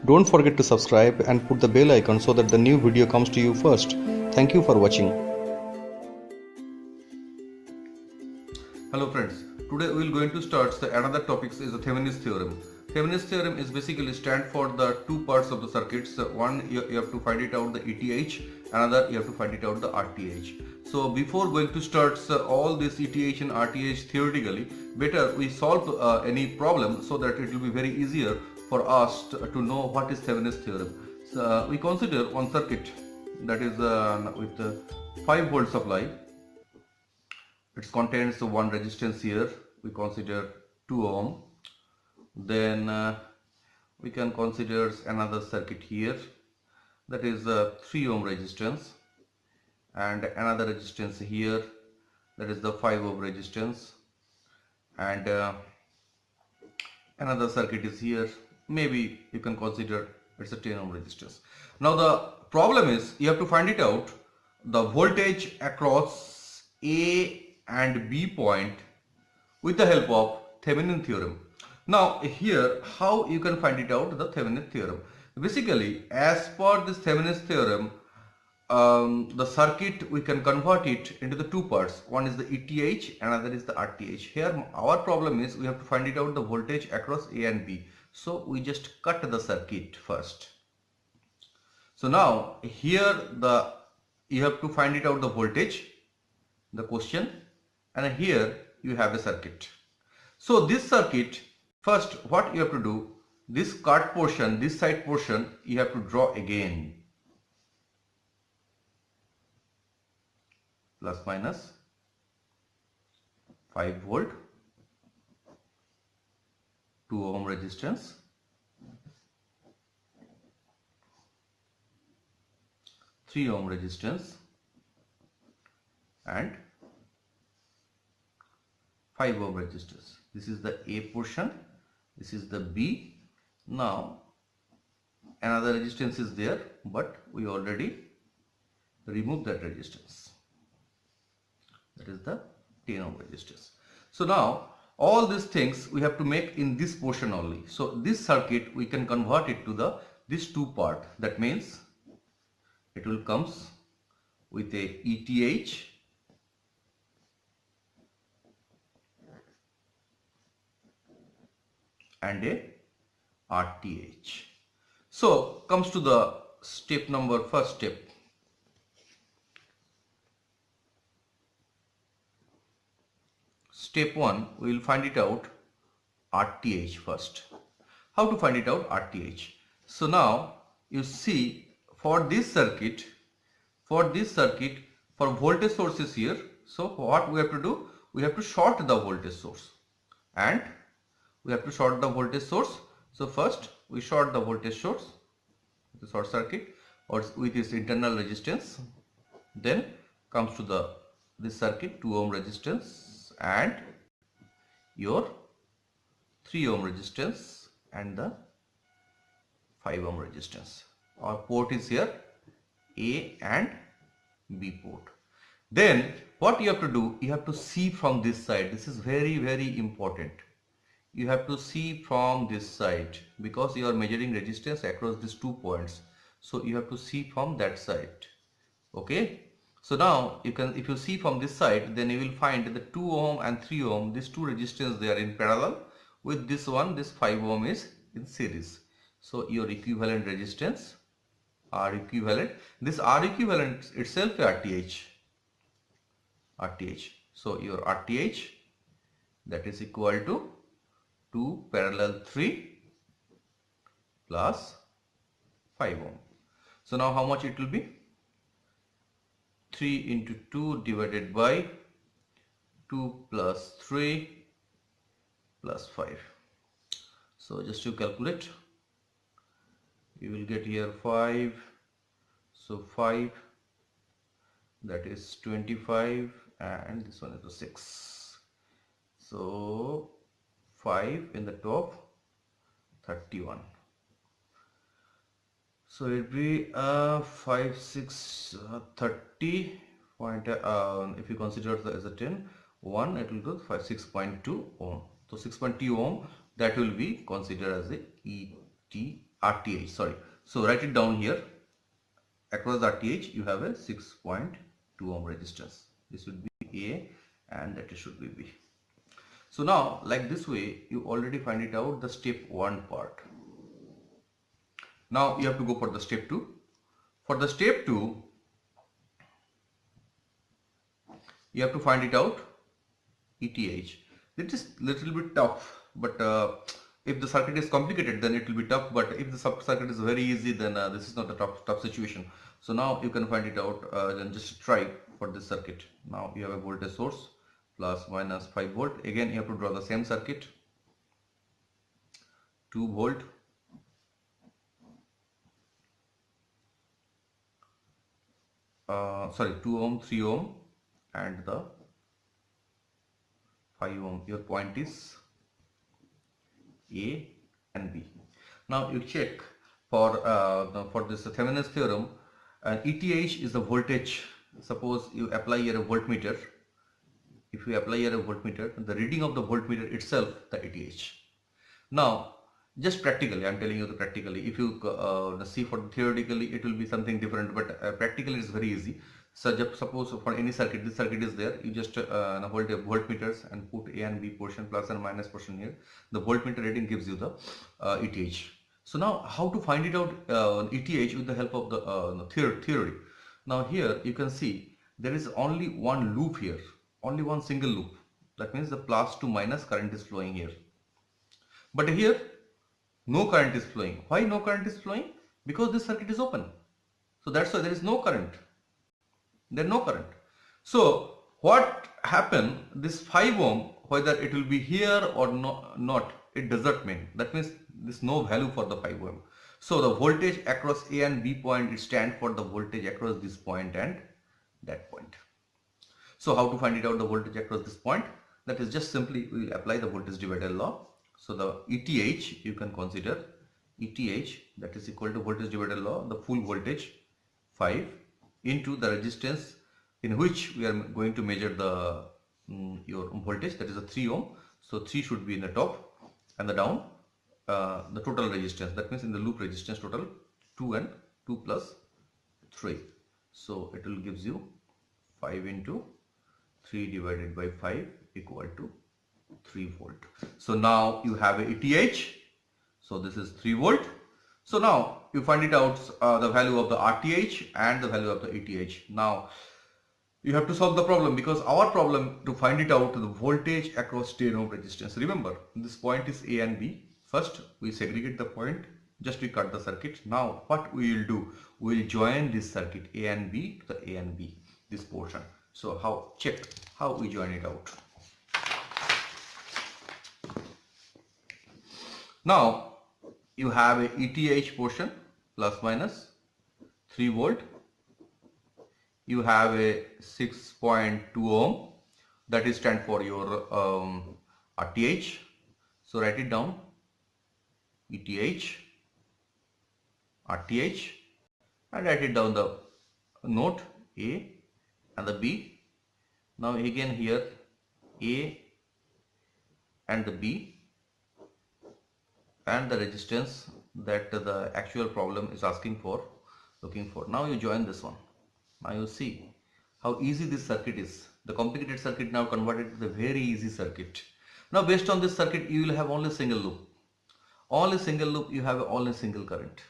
Don't forget to subscribe and put the bell icon so that the new video comes to you first. Thank you for watching. Hello friends, today we will going to start another topic is the Thevenin's theorem. Thevenin's theorem is basically stand for the two parts of the circuits. One you have to find it out the ETH, another you have to find it out the RTH. So before going to start all this ETH and RTH theoretically, better we solve any problem so that it will be very easier for us to know what is Thevenin's theorem. So we consider one circuit that is with 5 volt supply. It contains one resistance here, we consider 2 ohm. Then we can consider another circuit here, that is a 3 ohm resistance, and another resistance here, that is the 5 ohm resistance, and another circuit is here, maybe you can consider it's a 10 ohm resistance. Now the problem is you have to find it out the voltage across A and B point with the help of Thevenin theorem. Now here how you can find it out, the Thevenin theorem. Basically as per this Thevenin's theorem, the circuit we can convert it into the two parts. One is the ETH, another is the RTH. Here our problem is we have to find it out the voltage across A and B. So we just cut the circuit first. So now here you have to find it out the voltage, the question, and here you have a circuit. So this circuit, first what you have to do, this cut portion, this side portion you have to draw again, plus minus 5 volt, 2 ohm resistance, 3 ohm resistance, and 5 ohm resistors. This is the A portion, this is the B. Now another resistance is there, but we already removed that resistance, that is the 10 ohm resistors. So now all these things we have to make in this portion only. So this circuit we can convert it to this two part. That means it will comes with a ETH and a RTH. So comes to the step number, first step. Step 1, we will find it out RTH first. How to find it out RTH? So now you see for this circuit, for voltage source is here. So what we have to do? We have to short the voltage source, and we have to short the voltage source. So first we short the voltage source, the short circuit, or with its internal resistance. Then comes to this circuit, 2 ohm resistance and your 3 ohm resistance and the 5 ohm resistance. Our port is here A and B port. Then what you have to do, you have to see from this side. This is very, very important. You have to see from this side because you are measuring resistance across these 2 points. So you have to see from that side. Okay. So now you can, if you see from this side, then you will find the 2 ohm and 3 ohm, these two resistors, they are in parallel with this one. This 5 ohm is in series. So your equivalent resistance R equivalent, this R equivalent itself RTH. So your RTH, that is equal to 2 parallel 3 plus 5 ohm. So now how much it will be? 3 into 2 divided by 2 plus 3 plus 5. So just to calculate, you will get here 5. So 5, that is 25, and this one is the 6. So 5 in the top, 31. So it will be 5, 6, 30 point. If you consider as a 10, 1, it will go 6.2 ohm. So 6.2 ohm, that will be considered as the ETH. RTH, sorry. So write it down here. Across RTH you have a 6.2 ohm resistance. This would be A and that should be B. So now like this way you already find it out the step 1 part. Now you have to go for the step 2. For the step 2 you have to find it out ETH. It is little bit tough, but if the circuit is complicated then it will be tough, but if the circuit is very easy then this is not a tough situation. So now you can find it out, then just try for this circuit. Now you have a voltage source plus minus 5 volt. Again you have to draw the same circuit. 2 volt, sorry, 2 ohm, 3 ohm and the 5 ohm. Your point is A and B. Now you check for this Thevenin's theorem, ETH is the voltage. Suppose you apply here a voltmeter. If you apply here a voltmeter, the reading of the voltmeter itself the ETH. Now just practically, I am telling you the practically. If you see for theoretically it will be something different, but practically it is very easy. So just suppose for any circuit, this circuit is there, you just hold the voltmeters and put A and B portion, plus and minus portion here. The voltmeter reading gives you the ETH. So now how to find it out ETH with the help of the theory. Now here you can see there is only one loop here, only one single loop. That means the plus to minus current is flowing here. But here no current is flowing. Why no current is flowing? Because this circuit is open. So that's why there is no current. There is no current. So what happened? This 5 ohm, whether it will be here or not, it doesn't mean. That means there is no value for the 5 ohm. So the voltage across A and B point, it stands for the voltage across this point and that point. So how to find it out the voltage across this point? That is just simply we will apply the voltage divider law. So the ETH you can consider ETH, that is equal to voltage divider law, the full voltage 5 into the resistance in which we are going to measure the your voltage, that is a 3 ohm. So 3 should be in the top and the down the total resistance, that means in the loop resistance total 2 and 2 plus 3. So it will gives you 5 into 3 divided by 5 equal to 3 volt. So now you have a ETH. So this is 3 volt. So now you find it out the value of the RTH and the value of the ETH. Now you have to solve the problem, because our problem to find it out the voltage across 10 ohm resistance. Remember this point is A and B. First we segregate the point, just we cut the circuit. Now what we will do, we will join this circuit A and B to the A and B, this portion. So how, check how we join it out. Now you have a ETH portion plus minus 3 volt. You have a 6.2 ohm, that is stand for your RTH. So write it down, ETH, RTH, and write it down the note A and the B. Now again here A and the B and the resistance that the actual problem is asking for, looking for. Now you join this one. Now you see how easy this circuit is. The complicated circuit now converted to the very easy circuit. Now based on this circuit you will have only single loop. Only single loop, you have only single current.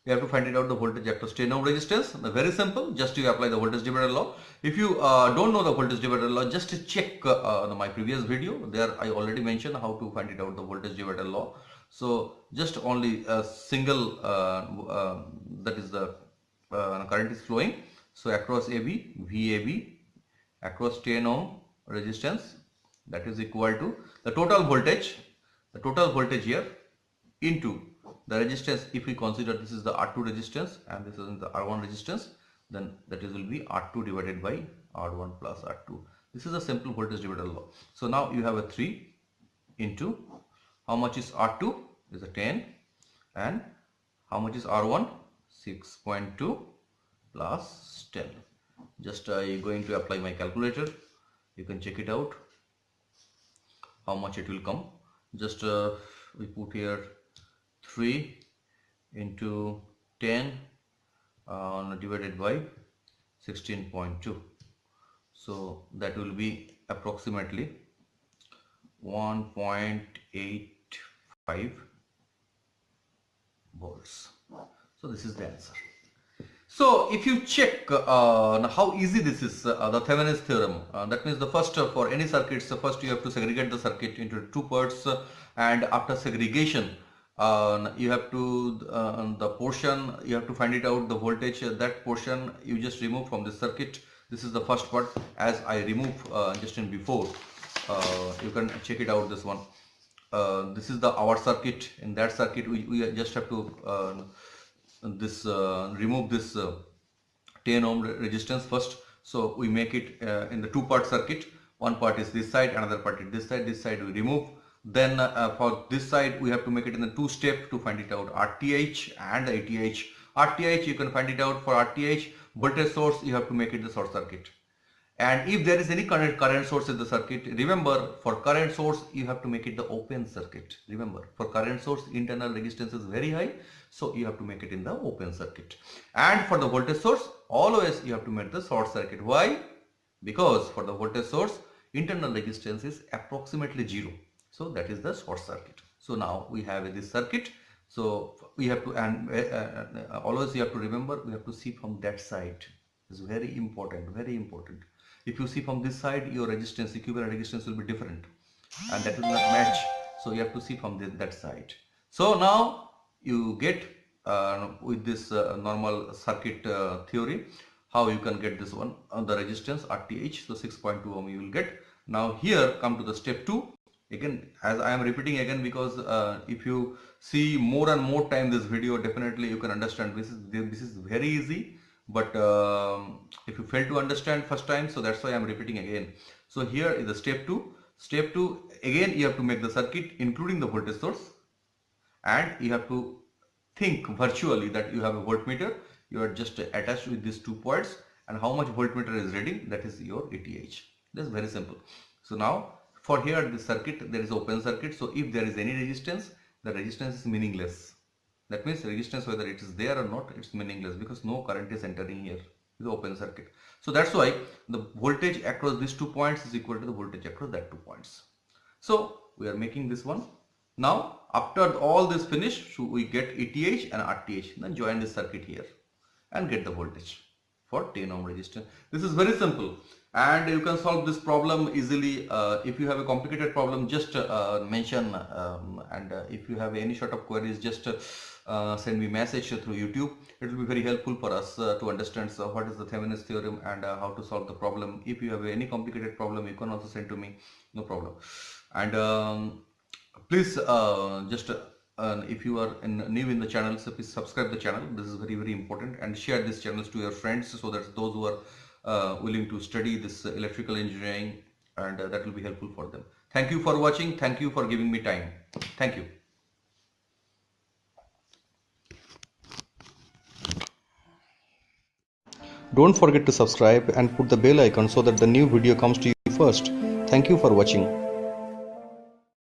You have to find it out the voltage across 10 ohm resistance. Very simple, just you apply the voltage divider law. If you don't know the voltage divider law, just check my previous video. There I already mentioned how to find it out the voltage divider law. So just only a single that is the current is flowing. So across AB, VAB, across 10 ohm resistance, that is equal to the total voltage here into the resistance. If we consider this is the R2 resistance and this is the R1 resistance, then that is will be R2 divided by R1 plus R2. This is a simple voltage divider law. So now you have a 3 into how much is R2 is a 10 and how much is R1 6.2 plus 10. Just going to apply my calculator. You can check it out how much it will come. Just we put here 3 into 10 divided by 16.2. So that will be approximately 1.85 volts. So this is the answer. So if you check how easy this is, the Thevenin's theorem, that means the first for any circuits, first you have to segregate the circuit into two parts, and after segregation you have to the portion you have to find it out, the voltage, that portion you just remove from the circuit. This is the first part, as I remove just in before. You can check it out, this one. This is our circuit. In that circuit we just have to remove this 10 ohm resistance first. So we make it in the two-part circuit. One part is this side, another part is this side. This side we remove. Then for this side we have to make it in the two step to find it out, RTH and ATH. RTH you can find it out. For RTH, voltage source you have to make it the short circuit. And if there is any current source in the circuit, remember, for current source you have to make it the open circuit. Remember, for current source internal resistance is very high, so you have to make it in the open circuit. And for the voltage source, always you have to make the short circuit. Why? Because for the voltage source internal resistance is approximately 0, so that is the short circuit. So now we have this circuit. So we have to, and always you have to remember, we have to see from that side. It's very important, very important. If you see from this side, your resistance, equivalent resistance will be different, and that will not match. So you have to see from that side. So now you get with this normal circuit theory, how you can get this one, the resistance RTH. So 6.2 ohm you will get. Now here come to the step 2. Again, as I am repeating again, because if you see more and more time this video, definitely you can understand. This is very easy. But if you fail to understand first time, so that's why I am repeating again. So here is the step 2. Step 2, again you have to make the circuit including the voltage source, and you have to think virtually that you have a voltmeter. You are just attached with these 2 points, and how much voltmeter is reading, that is your ATH. That's very simple. So now for here this circuit, there is open circuit. So if there is any resistance, the resistance is meaningless. That means resistance, whether it is there or not, it's meaningless, because no current is entering here. It's open circuit. So that's why the voltage across these 2 points is equal to the voltage across that 2 points. So we are making this one. Now after all this finish, so we get ATH and RTH. Then join this circuit here and get the voltage for 10 ohm resistance. This is very simple, and you can solve this problem easily. If you have a complicated problem, just mention, and if you have any sort of queries, just send me message through YouTube. It will be very helpful for us to understand what is the Thevenin's theorem and how to solve the problem. If you have any complicated problem, you can also send to me, no problem. And please just if you are new in the channel, so please subscribe the channel. This is very, very important, and share these channels to your friends, so that those who are willing to study this electrical engineering, and that will be helpful for them. Thank you for watching. Thank you for giving me time. Thank you. Don't forget to subscribe and put the bell icon so that the new video comes to you first. Thank you for watching.